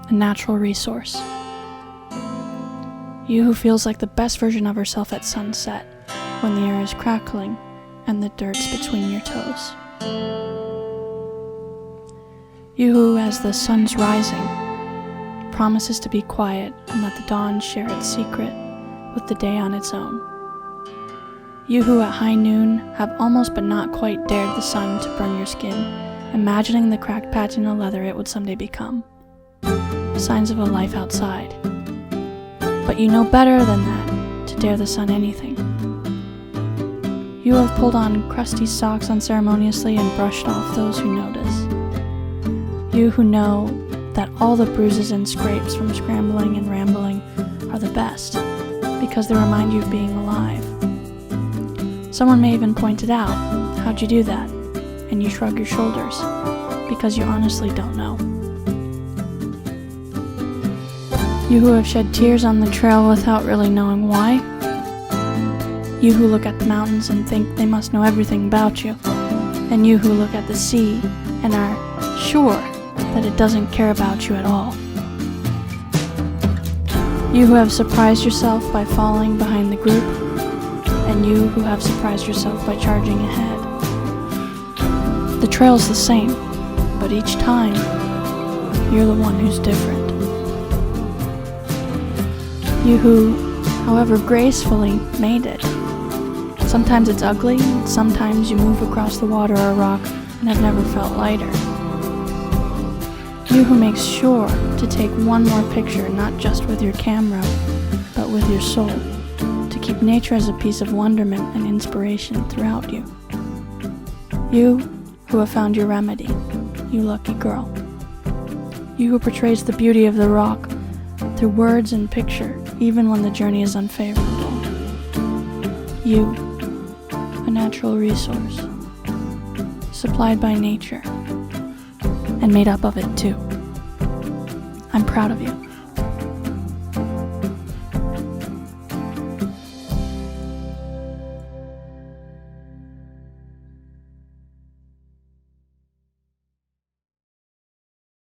a natural resource. You who feels like the best version of herself at sunset, when the air is crackling and the dirt's between your toes. You who, as the sun's rising, promises to be quiet and let the dawn share its secret with the day on its own. You who at high noon have almost but not quite dared the sun to burn your skin, imagining the cracked patch in the leather it would someday become. Signs of a life outside. But you know better than that to dare the sun anything. You have pulled on crusty socks unceremoniously and brushed off those who notice. You who know that all the bruises and scrapes from scrambling and rambling are the best, because they remind you of being alive. Someone may even point it out. How'd you do that? And you shrug your shoulders, because you honestly don't know. You who have shed tears on the trail without really knowing why. You who look at the mountains and think they must know everything about you. And you who look at the sea and are sure that it doesn't care about you at all. You who have surprised yourself by falling behind the group, and you who have surprised yourself by charging ahead. The trail's the same, but each time, you're the one who's different. You who, however gracefully, made it. Sometimes it's ugly, sometimes you move across the water or rock and have never felt lighter. You who makes sure to take one more picture, not just with your camera, but with your soul, to keep nature as a piece of wonderment and inspiration throughout you. You who have found your remedy, you lucky girl. You who portrays the beauty of the rock through words and picture, even when the journey is unfavorable. You, a natural resource, supplied by nature, and made up of it too. I'm proud of you.